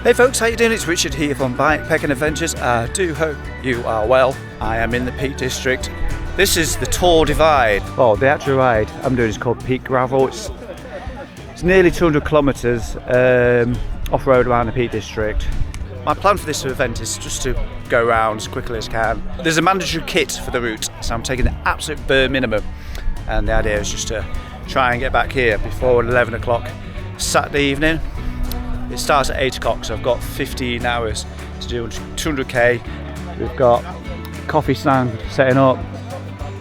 Hey folks, how you doing? It's Richard here from Bikepacking Adventures. I do hope you are well. I am in the Peak District. This is the Tor Divide. Well, the actual ride I'm doing is called Peak Gravel. It's nearly 200 kilometres off-road around the Peak District. My plan for this event is just to go around as quickly as I can. There's a mandatory kit for the route, so I'm taking the absolute bare minimum. And the idea is just to try and get back here before 11 o'clock Saturday evening. It starts at 8 o'clock, so I've got 15 hours to do 200k. We've got coffee stand setting up.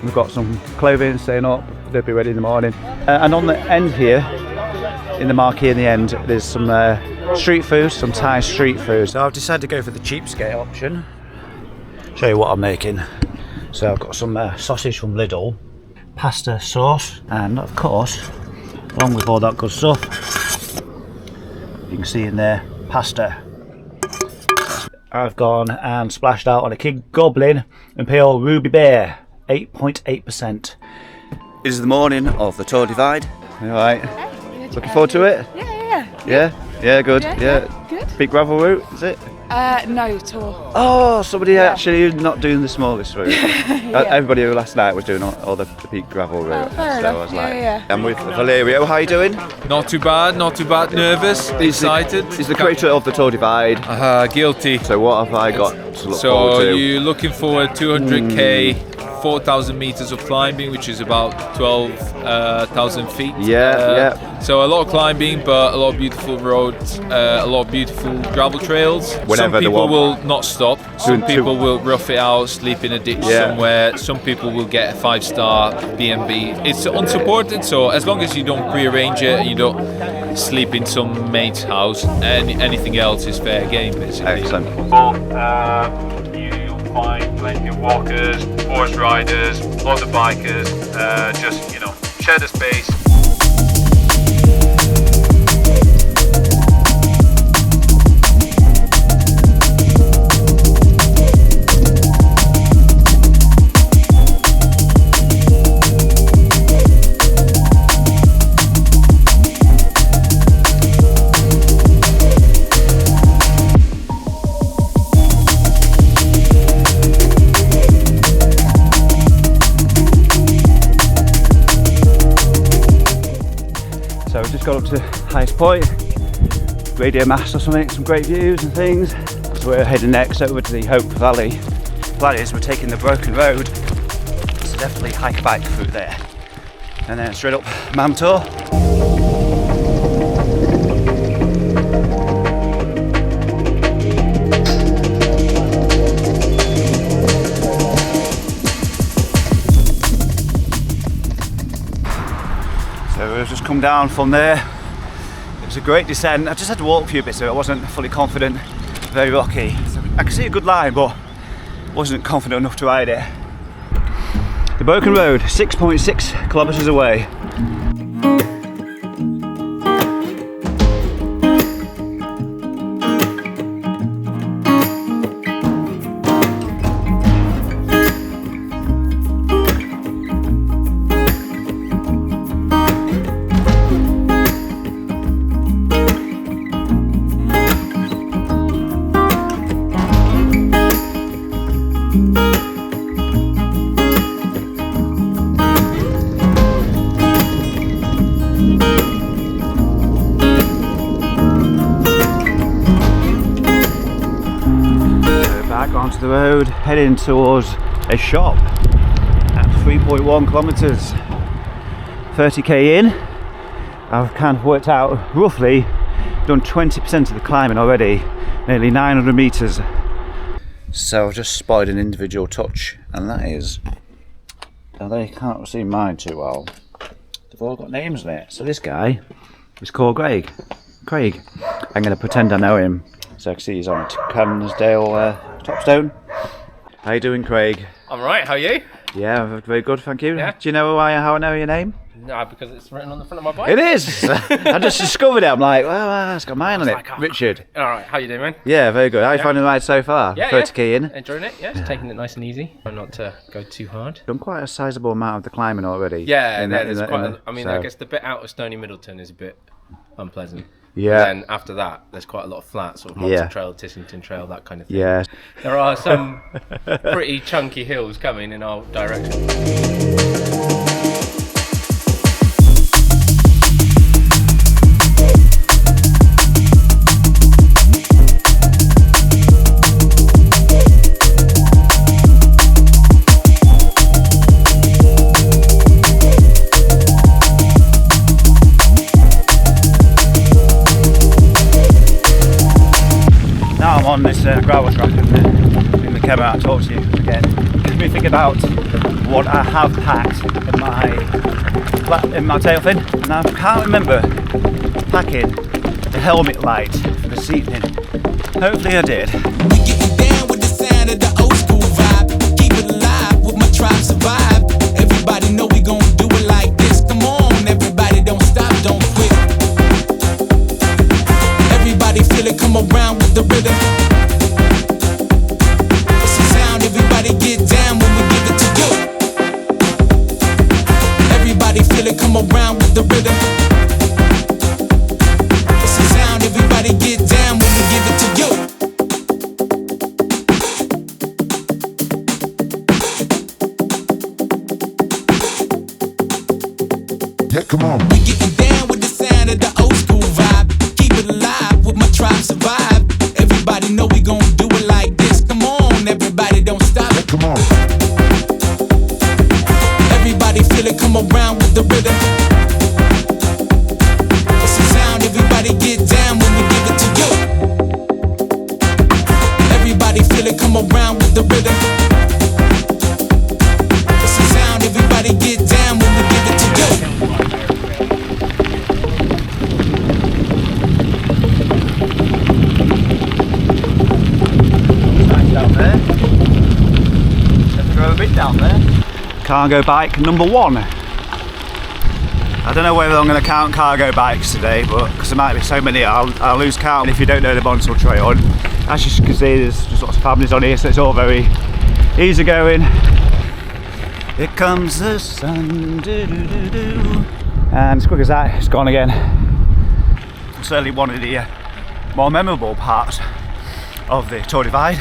We've got some clothing setting up. They'll be ready in the morning. And on the end here, in the marquee in the end, there's some street food, some Thai street food. So I've decided to go for the cheapskate option. Show you what I'm making. So I've got some sausage from Lidl, pasta sauce, and of course, along with all that good stuff, you can see in there, pasta. I've gone and splashed out on a King Goblin Imperial Ruby Bear, 8.8%. It is the morning of the Tor Divide. Alright, looking forward to it? Yeah, good. Yeah. Good. Big gravel route, is it? No, Tor. Oh, somebody actually not doing the smallest route. Everybody who last night was doing all the big gravel route. Fair enough. I was like, I'm with Valerio. How are you doing? Not too bad. Nervous, excited. He's the creator of the Tor Divide. Guilty. So what have I got to look forward So to? you're looking forward 200k, 4,000 meters of climbing, which is about 12,000 feet. Yeah. So a lot of climbing, but a lot of beautiful roads, a lot of beautiful gravel trails. Some people will not stop. Some people will rough it out, sleep in a ditch somewhere. Some people will get a 5-star B&B. It's unsupported, so as long as you don't prearrange it and you don't sleep in some mate's house, and anything else is fair game, basically. Excellent. You'll find plenty of walkers, horse riders, lots of bikers. Just share the space. So we've just got up to the highest point, radio mast or something, some great views and things. So we're heading next over to the Hope Valley. Plan is we're taking the broken road, so definitely hike a bike through there. And then straight up Mamtor. So we've just come down from there. It was a great descent. I just had to walk a few bits so I wasn't fully confident. Very rocky. So I could see a good line, but wasn't confident enough to ride it. The broken road, 6.6 kilometres away. Onto the road, heading towards a shop at 3.1 kilometres, 30k in. I've kind of worked out roughly done 20% of the climbing already, nearly 900 metres. So I've just spotted an individual touch, and that is, now they can't see mine too well, they've all got names in it. So this guy is called Craig. I'm going to pretend I know him. So I can see he's on Cairnsdale Topstone. How you doing, Craig? I'm right, how are you? Yeah, very good, thank you. Yeah. Do you know how I know your name? No, because it's written on the front of my bike. It is! I just discovered it, I'm like, well, it's got mine on it. Like, oh. Richard. Alright, how you doing, man? Yeah, very good. How you finding the ride so far? Yeah, 30k in? Enjoying it, yeah. Just taking it nice and easy. Trying not to go too hard. Done quite a sizable amount of the climbing already. Yeah, I mean, I guess the bit out of Stony Middleton is a bit unpleasant. Yeah. And then after that, there's quite a lot of flat, sort of Monson Trail, Tissington Trail, that kind of thing. Yeah. There are some pretty chunky hills coming in our direction. On this gravel track in the camera, I talked to you again. Let me think about what I have packed in my tailfin, and I can't remember packing the helmet light for this evening. Hopefully I did. We getting down with the sound of the old school vibe. Keep it alive with my tribe survive. Everybody know we gon' do it like this. Come on, everybody don't stop, don't quit. Everybody feel it, come around with the rhythm. Get down when we give it to you. Everybody feel it, come around with the rhythm. It's the sound, everybody get down when we give it to you. Yeah, come on. We getting down with the sound of the old school vibe. Keep it alive with my tribe survive. Everybody know we gon' do it like this. Come on, everybody don't stop. Come on. Everybody feel it, come around with the rhythm. It's the sound, everybody get down when we give it to you. Everybody feel it, come around with the rhythm. It's the sound, everybody get down when we give it to you. Nice down there. Throw a bit down there. Cargo bike number 1. I don't know whether I'm going to count cargo bikes today, but because there might be so many, I'll lose count if you don't know the Monson Trail. And as you can see, there's just lots of families on here, so it's all very easy going. Here comes the sun, doo-doo-doo-doo. And as quick as that, it's gone again. Certainly one of the more memorable parts of the Tor Divide.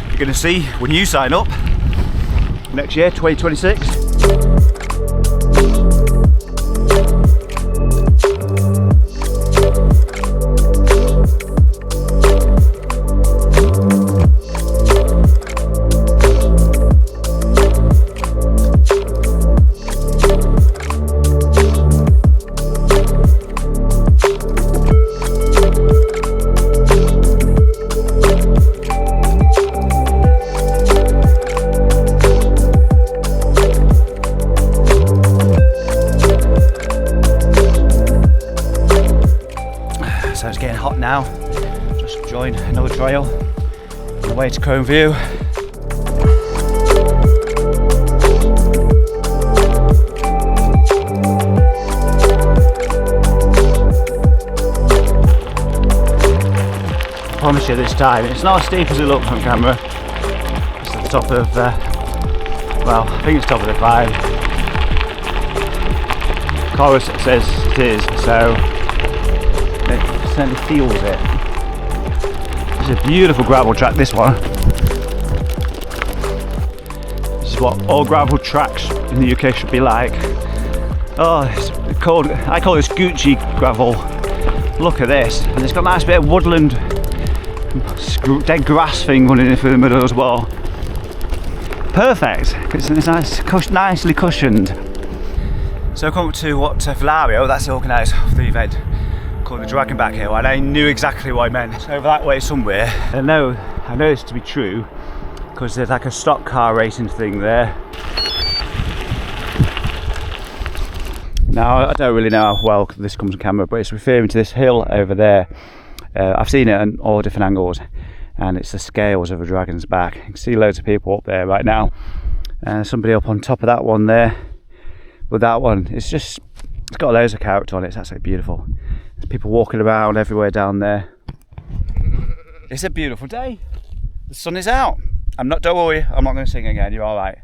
You're going to see when you sign up next year, 2026. So it's getting hot now. Just joined another trail on the way to Cone View. I promise you this time, it's not as steep as it looks on camera. It's at the top of, well, I think it's top of the climb. Coros says it is, so it certainly feels it. It's a beautiful gravel track, this one. This is what all gravel tracks in the UK should be like. Oh, it's called, I call this Gucci gravel. Look at this, and it's got a nice bit of woodland, dead grass thing running through the middle as well. Perfect, it's nice, nicely cushioned. So I come up to what Valario, that's the organiser of the event, called the Dragon Back Hill, and I knew exactly what I meant. It's over that way somewhere. I know this to be true because there's like a stock car racing thing there. Now I don't really know how well this comes on camera, but it's referring to this hill over there. I've seen it on all different angles, and it's the scales of a dragon's back. You can see loads of people up there right now, and somebody up on top of that one there. But that one, it's got loads of character on it. It's absolutely beautiful. There's people walking around everywhere down there. It's a beautiful day. The sun is out. Don't worry, I'm not going to sing again. You're all right.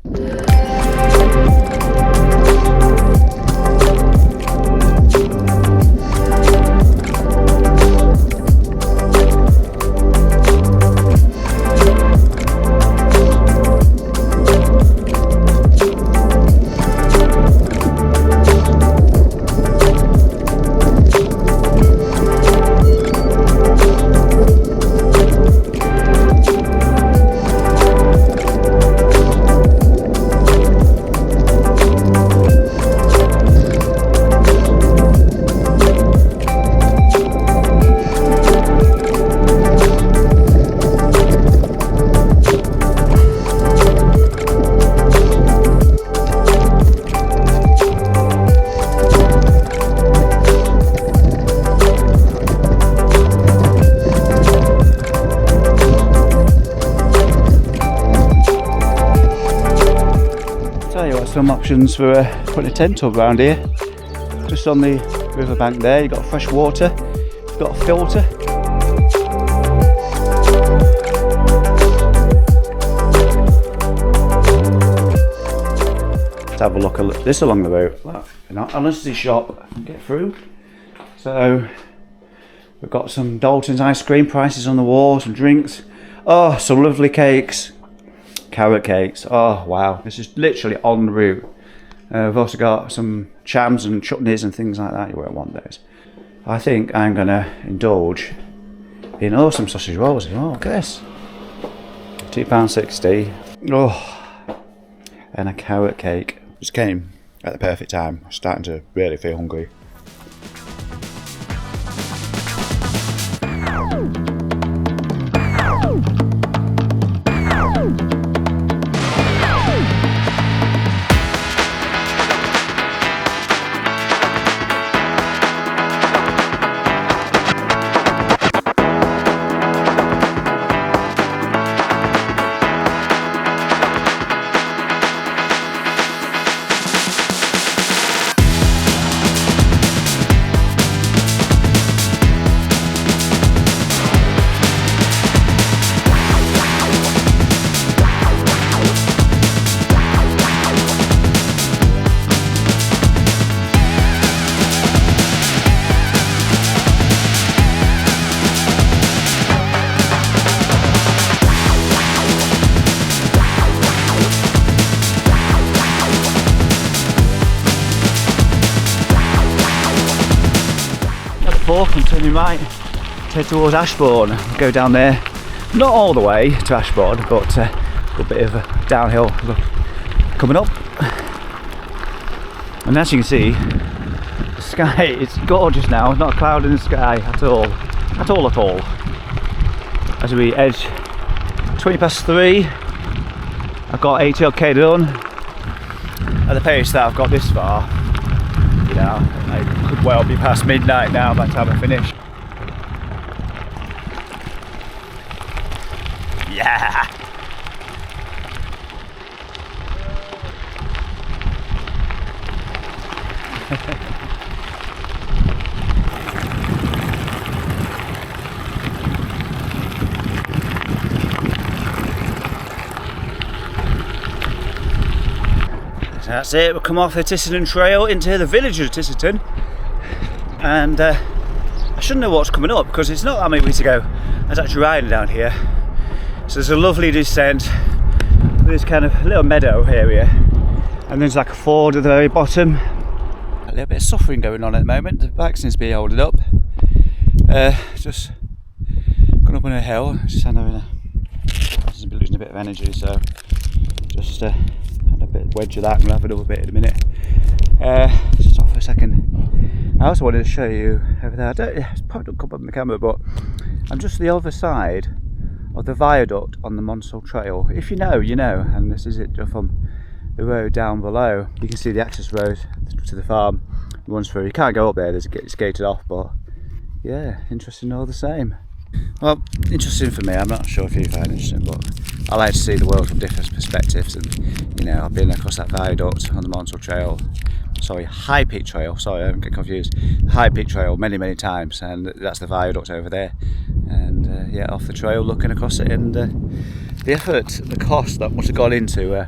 some options for putting a tent tub around here. Just on the riverbank there, you've got fresh water, you've got a filter. Let's have a look at this along the route. Well, unless this shop I can get through. So we've got some Dalton's ice cream prices on the wall, some drinks. Oh, some lovely cakes. Carrot cakes. Oh wow, this is literally en route. We've also got some jams and chutneys and things like that you won't want those. I think I'm gonna indulge in some sausage rolls. Oh, look at this. £2.60. Oh, and a carrot cake. Just came at the perfect time. I'm starting to really feel hungry. And turning right, head towards Ashbourne, go down there, not all the way to Ashbourne, but a bit of a downhill coming up. And as you can see, the sky is gorgeous now. There's not a cloud in the sky at all. As we edge 3:20, I've got 80 odd K done. At the pace that I've got this far, you know, it could well be past midnight now by the time I finish. Yeah! So that's it, we'll come off the Tissenden Trail into the village of Tissenden, and I shouldn't know what's coming up because it's not that many weeks ago I was actually riding down here. So there's a lovely descent, this kind of little meadow area, and there's like a ford at the very bottom. A little bit of suffering going on at the moment, the bike seems to be holding up. Just gone up on a hill, just having losing a bit of energy, so just had a bit of wedge of that, and we'll have another bit in a minute. Just off for a second. I also wanted to show you over there, it's probably don't come up on the camera, but I'm just the other side of the viaduct on the Monsell Trail. If you know, you know, and this is it from the road down below. You can see the access road to the farm runs through. You can't go up there, it's gated off, but yeah, interesting all the same. Well, interesting for me. I'm not sure if you find it interesting, but I like to see the world from different perspectives, and you know, I've been across that viaduct on the Monsell Trail, sorry, High Peak Trail, sorry, I don't get confused, High Peak Trail many times, and that's the viaduct over there, and yeah, off the trail looking across it, and the effort, the cost that must have gone into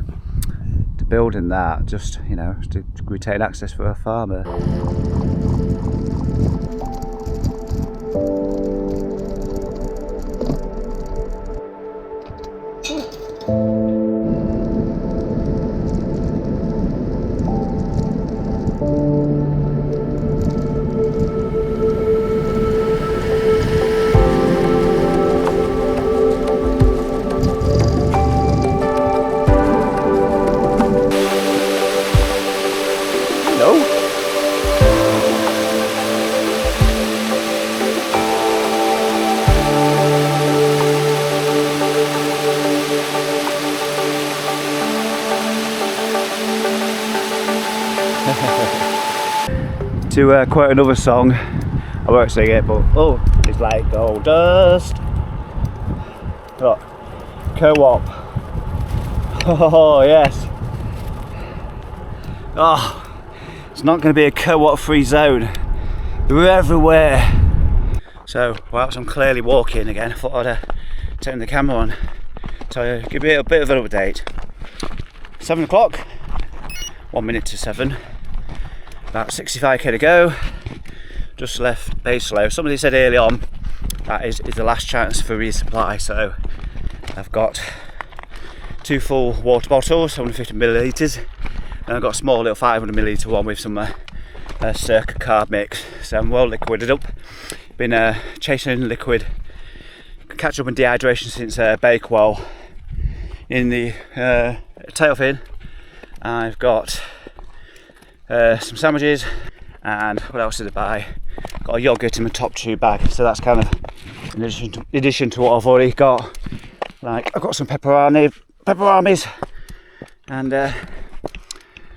building that, just, you know, to retain access for a farmer. To quote another song, I won't sing it, but oh, it's like gold dust. Look, co-op. Oh yes. Oh, it's not going to be a co-op free zone. They're everywhere. So, whilst I'm clearly walking again, I thought I'd turn the camera on to give you a bit of an update. 7 o'clock, 1 minute to 7, about 65k to go. Just left Baselow. Somebody said early on that is the last chance for resupply, so I've got 2 full water bottles, 150ml, and I've got a small little 500ml one with some circa carb mix. So I'm well liquided up. Been chasing liquid catch up on dehydration since Bakewell. In the Tailfin, I've got some sandwiches, and what else did I buy? Got a yogurt in my top 2 bag, so that's kind of in addition to what I've already got. Like, I've got some pepperonis and a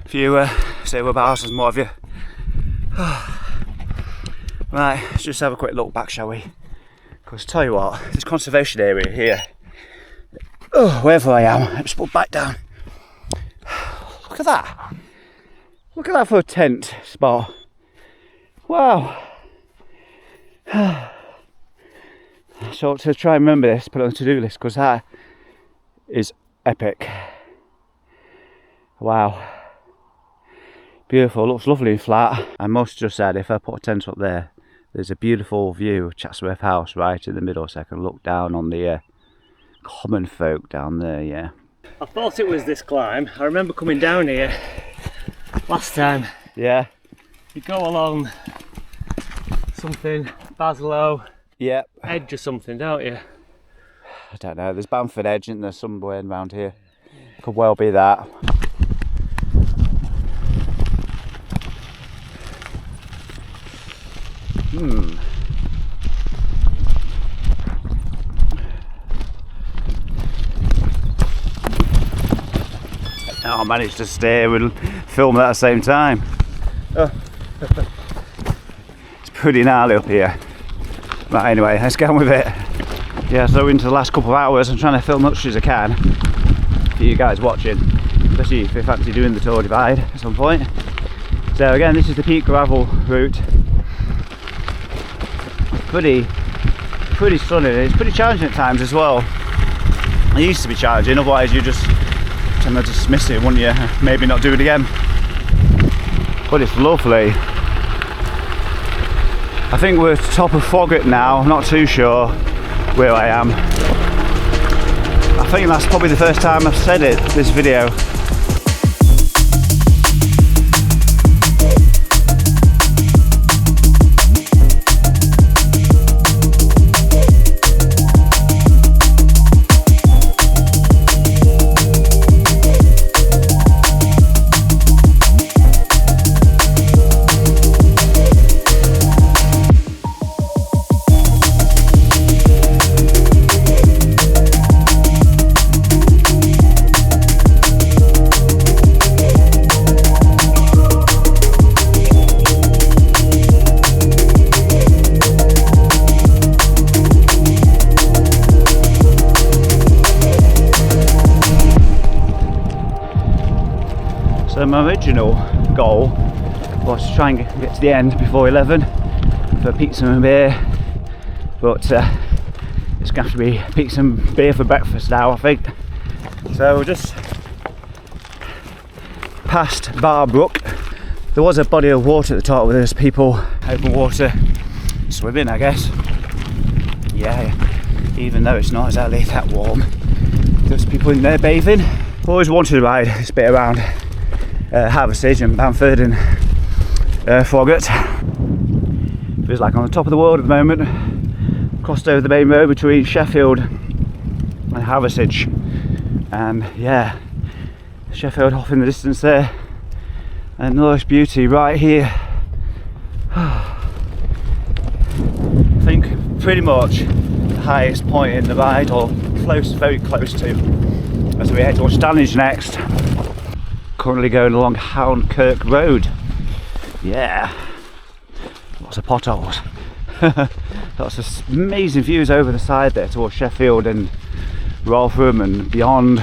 few say bars and what have you. Right, let's just have a quick look back, shall we? Because tell you what, this conservation area here, wherever I am, let's put back down. Look at that. Look at that for a tent spot. Wow. So to try and remember this, put it on the to-do list, because that is epic. Wow. Beautiful, looks lovely and flat. I must just add, if I put a tent up there, there's a beautiful view of Chatsworth House right in the middle, so I can look down on the common folk down there, yeah. I thought it was this climb. I remember coming down here last time. Yeah. You go along something, Baslow, Yep. Edge or something, don't you? I don't know, there's Bamford Edge, isn't there, somewhere around here? Could well be that. I managed to stay and film at the same time. Oh. It's pretty gnarly up here. Right, anyway, let's get on with it. Yeah, so into the last couple of hours, I'm trying to film as much as I can for you guys watching, especially if you fancy doing the Tor Divide at some point. So again, this is the peak gravel route. Pretty stunning. It's pretty challenging at times as well. It used to be challenging, otherwise you just tend to dismiss it, wouldn't you? Maybe not do it again. But it's lovely. I think we're top of Froggatt now. I'm not too sure where I am. I think that's probably the first time I've said it this video. So my original goal was to try and get to the end before 11 for pizza and beer, but it's going to have to be pizza and beer for breakfast now, I think. So we're just past Barbrook. There was a body of water at the top where there's people open water swimming, I guess. Yeah, even though it's not exactly that warm, there's people in there bathing. I've always wanted to ride this bit around Haversidge and Bamford and Froggatt. Feels like I'm on the top of the world at the moment. Crossed over the main road between Sheffield and Haversidge, and yeah, Sheffield off in the distance there, and nice beauty right here. I think pretty much the highest point in the ride, or close, very close to, as we head towards Stanage next. Currently going along Hound Kirk Road. Yeah, lots of potholes. Lots of amazing views over the side there towards Sheffield and Rotherham and beyond.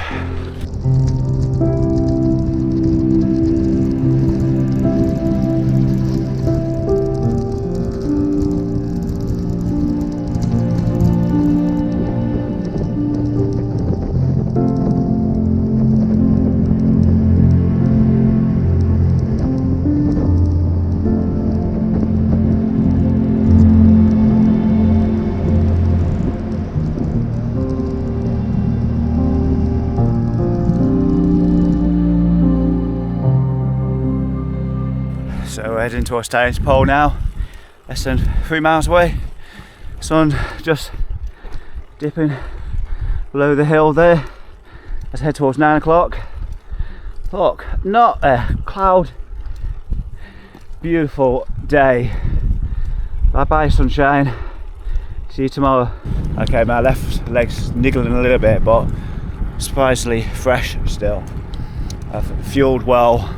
we're heading towards Tailfin Top now, less than 3 miles away. Sun just dipping below the hill there. Let's head towards 9 o'clock. Look, not a cloud. Beautiful day. Bye bye sunshine. See you tomorrow. Okay, my left leg's niggling a little bit, but surprisingly fresh still. I've fueled well.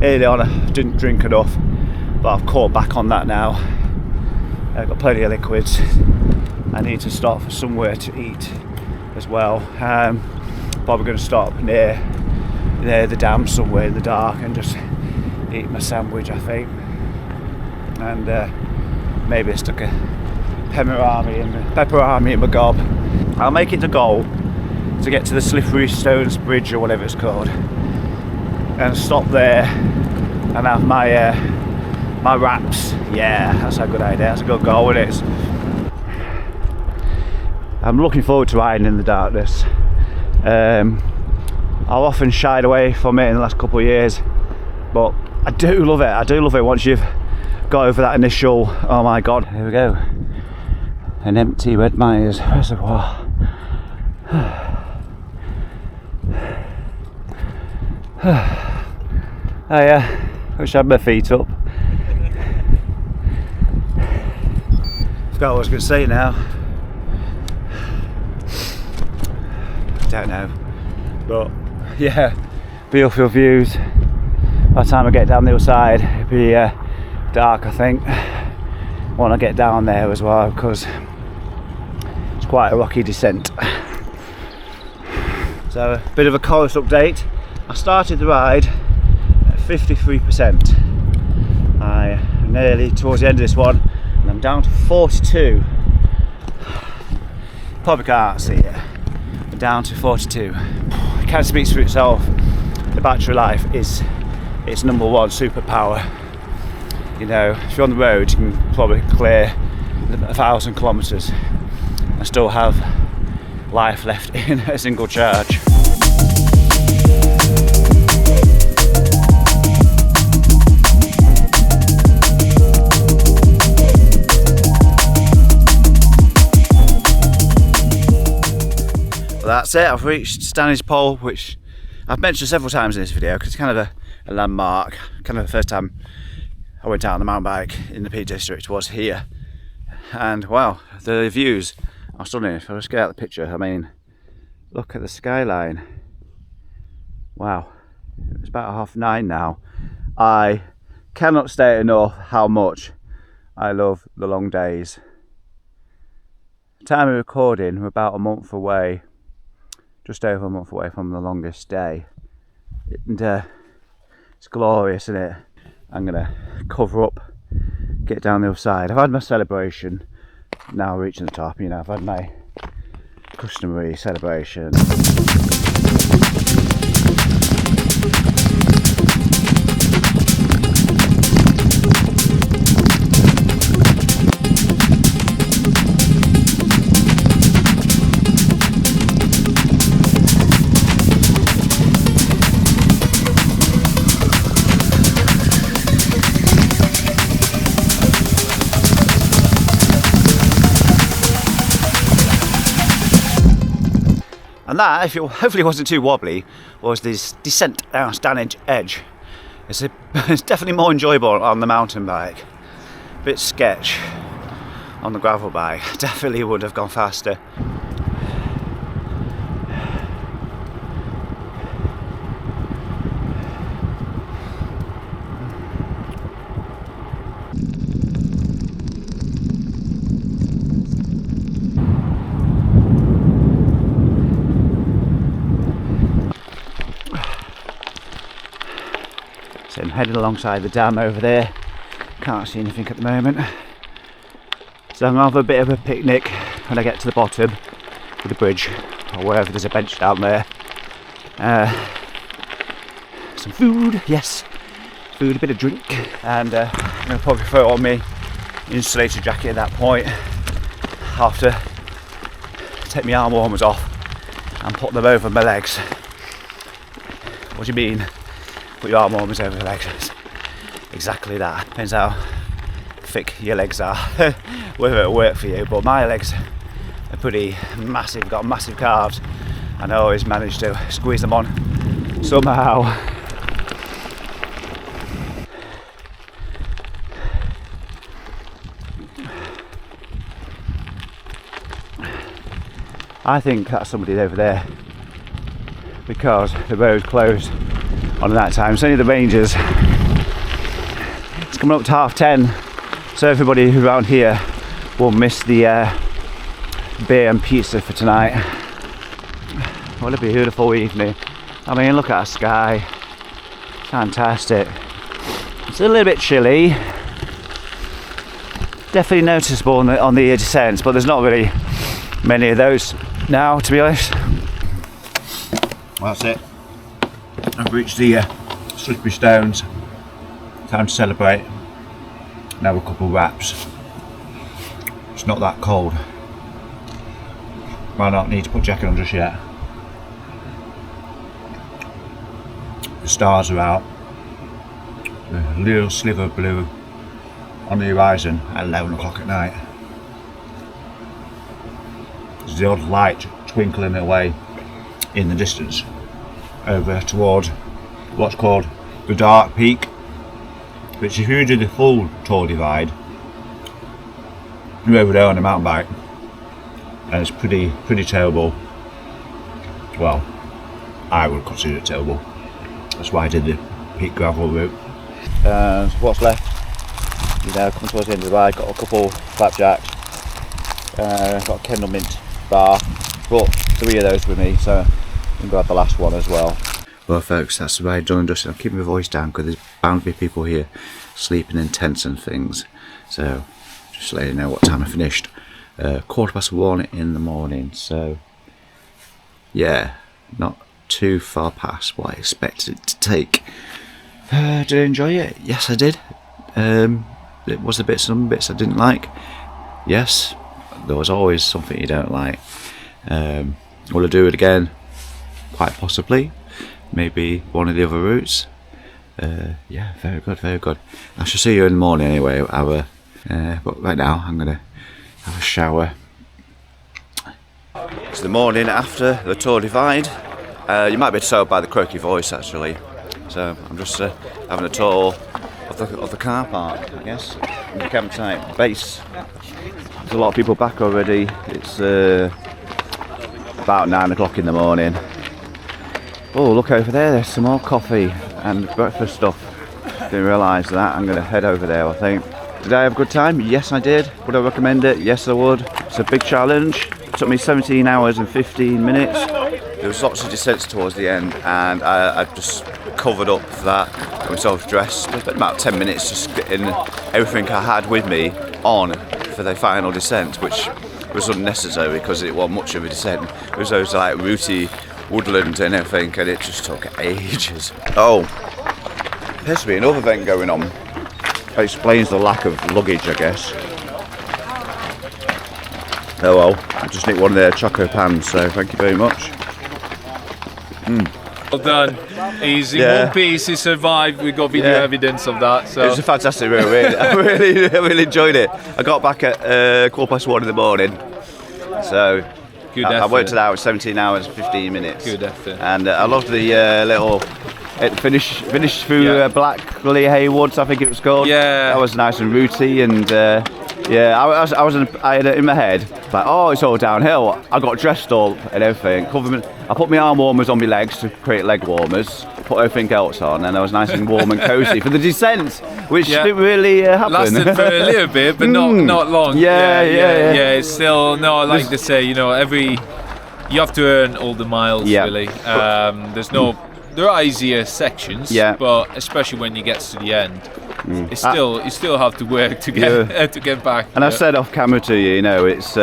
Early on I didn't drink enough, but I've caught back on that now. I've got plenty of liquids. I need to stop for somewhere to eat as well. Probably going to stop near the dam somewhere in the dark and just eat my sandwich, I think. And maybe stick a pepperami in my gob. I'll make it the goal to get to the Slippery Stones Bridge or whatever it's called, and stop there and have my my wraps. Yeah, that's a good idea. That's a good goal, isn't it? I'm looking forward to riding in the darkness. I've often shied away from it in the last couple of years, but I do love it. I do love it once you've got over that initial, oh my god. Here we go. An empty Red Myers reservoir. Oh yeah, wish I had my feet up. Forgot what I was going to say now. Don't know, but yeah, beautiful views. By the time I get down the other side, it'll be dark, I think, when I get down there as well, because it's quite a rocky descent. So a bit of a Coros update. I started the ride at 53%. I'm nearly towards the end of this one, and I'm down to 42. Probably can't see it. I'm down to 42. It kind of speaks for itself. The battery life is its number one superpower. You know, if you're on the road, you can probably clear 1,000 kilometres and still have life left in a single charge. That's it, I've reached Stanley's Pole, which I've mentioned several times in this video because it's kind of a landmark. Kind of the first time I went out on the mountain bike in the Peak District was here. And wow, the views are stunning. If I just get out the picture, I mean, look at the skyline. Wow, it's about 9:30 now. I cannot state enough how much I love the long days. Time of recording, we're about a month away. Just over a month away from the longest day, and it's glorious, isn't it? I'm gonna cover up, get down the other side. I've had my celebration, now reaching the top. You know, I've had my customary celebration. And that, if it hopefully wasn't too wobbly, was this descent down Stanage Edge. It's definitely more enjoyable on the mountain bike. A bit sketch on the gravel bike. Definitely would have gone faster. So I'm heading alongside the dam over there. Can't see anything at the moment. So I'm going to have a bit of a picnic when I get to the bottom of the bridge, or wherever there's a bench down there. Some food, yes, food, a bit of drink, and I'm going to probably throw on my insulated jacket at that point. I'll have to take my arm warmers off and put them over my legs. What do you mean? Put your arm warmers over the legs? exactly that. Depends how thick your legs are, whether it'll work for you. But my legs are pretty massive, got massive calves, and I always manage to squeeze them on somehow. I think that's somebody over there because the road's closed on that time. It's only the Rangers. It's coming up to 10:30, so everybody around here will miss the beer and pizza for tonight. What a beautiful evening. I mean, look at our sky. Fantastic. It's a little bit chilly. Definitely noticeable on the descents, but there's not really many of those now, to be honest. Well, that's it. I've reached the slippery stones. Time to celebrate. Now a couple of wraps. It's not that cold. Might not need to put jacket on just yet. The stars are out. A little sliver of blue on the horizon at 11 o'clock at night. There's the odd light twinkling away in the distance over towards what's called the Dark Peak, which if you do the full Tor Divide, you're over there on a mountain bike, and it's pretty terrible. Well, I would consider it terrible. That's why I did the peak gravel route. So what's left? You know, coming towards the end of the ride, got a couple flapjacks, got a Kendall Mint bar, brought 3 of those with me, so I'm going to grab the last one as well. Well folks, that's the ride done and dusted. I'm keeping my voice down because there's bound to be people here sleeping in tents and things, so just to let you know what time I finished. 1:15 in the morning, so yeah, not too far past what I expected it to take. Did I enjoy it? Yes, I did. It was some bits I didn't like. Yes, there was always something you don't like. Will I do it again? Quite possibly. Maybe one of the other routes. Yeah, very good, very good. I shall see you in the morning anyway. But right now I'm gonna have a shower. It's the morning after the Tor Divide. You might be told by the croaky voice actually. So I'm just having a tour of the car park, I guess, in the campsite base. There's a lot of people back already. It's about 9 o'clock in the morning. Oh, look over there, there's some more coffee and breakfast stuff. Didn't realise that. I'm going to head over there, I think. Did I have a good time? Yes, I did. Would I recommend it? Yes, I would. It's a big challenge. It took me 17 hours and 15 minutes. There was lots of descents towards the end, and I just covered up for that. Got myself dressed. It spent about 10 minutes just getting everything I had with me on for the final descent, which was unnecessary because it wasn't much of a descent. It was those like rooty woodland and everything, and it just took ages. Oh, there appears to be another event going on. It explains the lack of luggage, I guess. Oh well, I just nicked one of their choco pans, so thank you very much. Well done. Easy. Yeah. One piece, he survived. We got video evidence of that. So It was a fantastic route, really. I really enjoyed it. I got back at 1:15 in the morning, so good I effort. worked it out 17 hours 15 minutes. Good effort. And I loved the little finish through Black Lily Haywoods, I think it was called. Yeah. That was nice and rooty, and I had it in my head like, oh, it's all downhill. I got dressed up and everything. I put my arm warmers on my legs to create leg warmers. Put everything else on, and I was nice and warm and cosy for the descent, which didn't really happen. Lasted for a little bit, but not long. Yeah. It's still like they say, you have to earn all the miles really. There are easier sections, but especially when you get to the end, it's still you still have to work to get back. And I said off camera to you, it's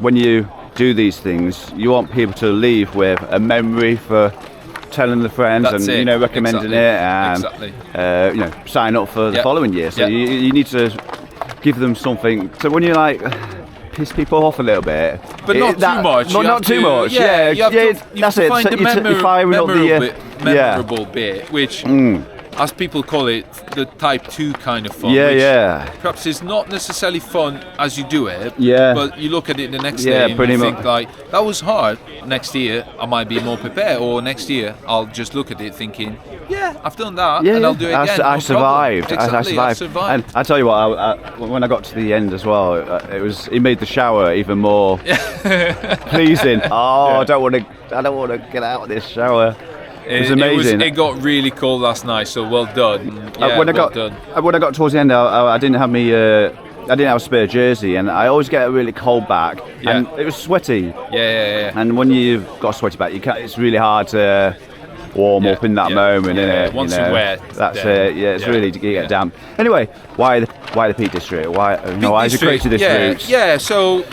when you do these things, you want people to leave with a memory for telling the friends. That's and it. recommending it, and sign up for the following year. So you need to give them something. So when you piss people off a little bit, but not too much. Not too much. Yeah, you have to that's it. Find the You're firing up the memorable bit, which as people call it, the type 2 kind of fun. Yeah, which yeah. Perhaps it's not necessarily fun as you do it. Yeah. But you look at it the next Yeah, day and pretty you much. think like, that was hard. Next year I might be more prepared, or next year I'll just look at it thinking, yeah, I've done that, Yeah, and I'll do it again. I no survived. problem. Exactly, I survived. And I tell you what, when I got to the end as well, it made the shower even more pleasing. Oh, I don't want to get out of this shower. It was amazing. It got really cold last night, so well done. Yeah, when I done. got towards the end, I didn't have me. I didn't have a spare jersey, and I always get a really cold back, and it was sweaty. Yeah. And when you've got a sweaty back, it's really hard to warm up in that moment, isn't it? Once you're wet, that's it. Yeah, it's really to get damp. Anyway, why the Peak District? Why is it created this route? Yeah. So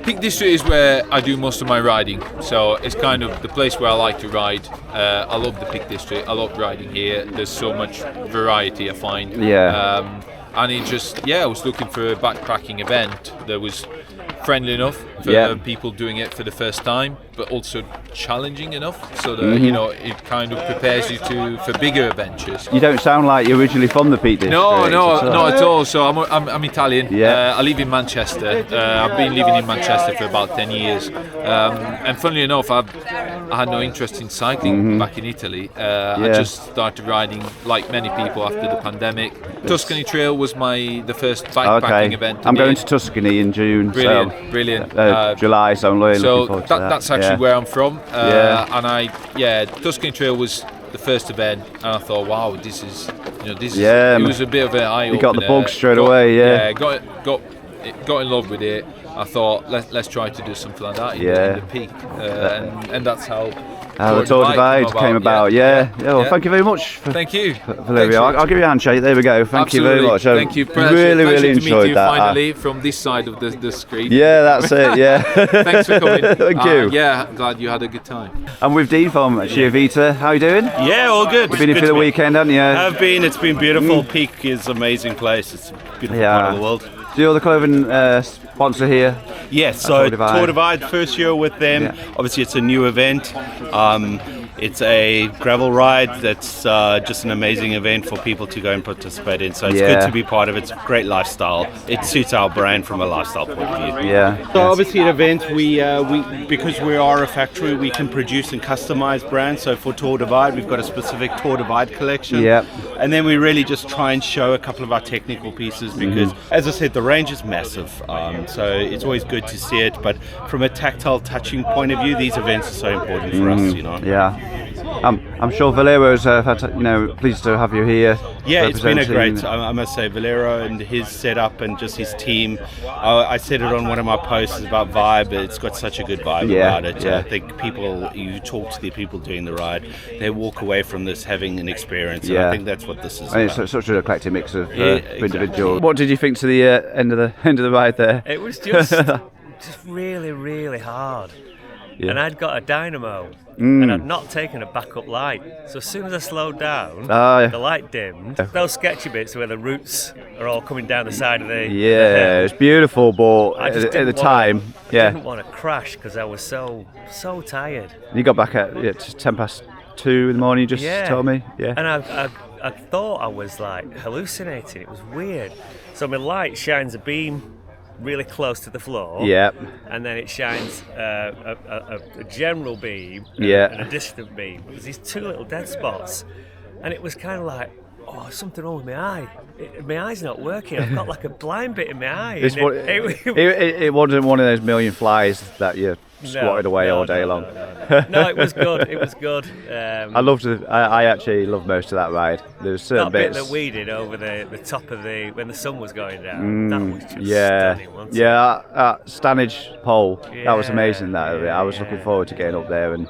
Peak District is where I do most of my riding. So it's kind of the place where I like to ride. I love the Peak District. I love riding here. There's so much variety, I find. Yeah. And it just, I was looking for a backpacking event that was friendly enough for people doing it for the first time, but also challenging enough so that it kind of prepares you for bigger adventures. You don't sound like you're originally from the Peak District. No, not at all. So I'm Italian. Yeah. I live in Manchester. I've been living in Manchester for about 10 years. And funnily enough, I had no interest in cycling back in Italy. I just started riding like many people after the pandemic. Tuscany Trail was the first backpacking event. I'm going to Tuscany in June. Brilliant. July, so I'm really looking forward to that. That's actually where I'm from. And Tuscany Trail was the first event, and I thought, wow, this is. It was a bit of an eye opener. You got the bug straight away, Yeah, got in love with it. I thought, let's try to do something like that in the Peak, and that's how. The Tor Divide came about. Well, thank you very much. Thank you. I'll give you a handshake. There we go. Thank you very much. Thank you. Really enjoyed to meet you that. Finally, from this side of the screen. Yeah, that's it. Yeah. Thanks for coming. Thank you. Glad you had a good time. I'm with Dean from Vita. How are you doing? Yeah, all good. You've been here for the weekend, haven't you? I've been. It's been beautiful. Peak is an amazing place. It's a beautiful part of the world. Do you the clothing sponsor here? Yes, so Tor Divide, first year with them. Yeah. Obviously, it's a new event. It's a gravel ride that's just an amazing event for people to go and participate in. So it's good to be part of it. It's a great lifestyle. It suits our brand from a lifestyle point of view. Yeah. So obviously, an event we because we are a factory, we can produce and customize brands. So for Tor Divide, we've got a specific Tor Divide collection. Yeah. And then we really just try and show a couple of our technical pieces because, as I said, the range is massive. So it's always good to see it. But from a tactile touching point of view, these events are so important for us, Yeah. I'm sure Valero's pleased to have you here. Yeah, it's been a great. I must say, Valero and his setup and just his team. I said it on one of my posts about vibe. It's got such a good vibe about it. Yeah. I think you talk to the people doing the ride, they walk away from this having an experience. And I think that's what this is. And about. it's such an eclectic mix of exactly. individuals. What did you think to the end of the ride there? It was just really hard. Yeah. And I'd got a dynamo and I'd not taken a backup light. So as soon as I slowed down, the light dimmed. Those sketchy bits where the roots are all coming down the side of the hill. It's beautiful, but at the time, I didn't want to crash because I was so tired. You got back at 2:10 in the morning. You just told me, And I thought I was like hallucinating. It was weird. So my light shines a beam really close to the floor, and then it shines a general beam and a distant beam. There's these two little dead spots, and it was kind of like, something wrong with my eye. My eye's not working. I've got like a blind bit in my eye. It wasn't one of those million flies that you squatted away all day long. No, it was good. It was good. I actually loved most of that ride. There's certain bits that we did over the top of when the sun was going down. That was just stunning, wasn't it? Stanage pole. That was amazing. I was looking forward to getting up there and.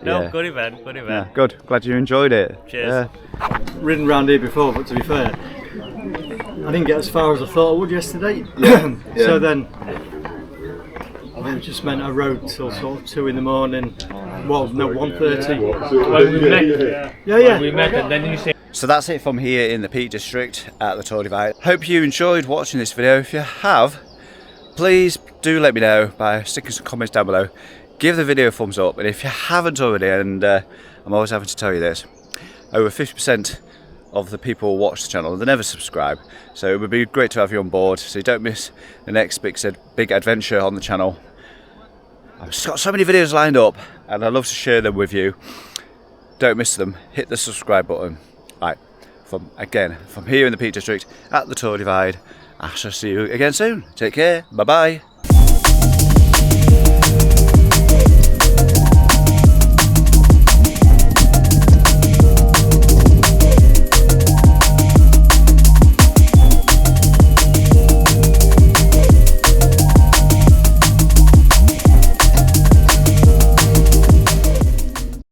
Good event. Yeah, good. Glad you enjoyed it. Cheers. Ridden round here before, but to be fair, I didn't get as far as I thought I would yesterday. So then, it just meant I rode till sort of 2 in the morning. Well, no, 1:30. We met, and then you say. So that's it from here in the Peak District at the Tor Divide. Hope you enjoyed watching this video. If you have, please do let me know by sticking some comments down below. Give the video a thumbs up, and if you haven't already, and I'm always having to tell you this, over 50% of the people who watch the channel, they never subscribe. So it would be great to have you on board so you don't miss the next big adventure on the channel. I've just got so many videos lined up and I'd love to share them with you. Don't miss them. Hit the subscribe button. Right, from here in the Peak District at the Tor Divide, I shall see you again soon. Take care. Bye bye.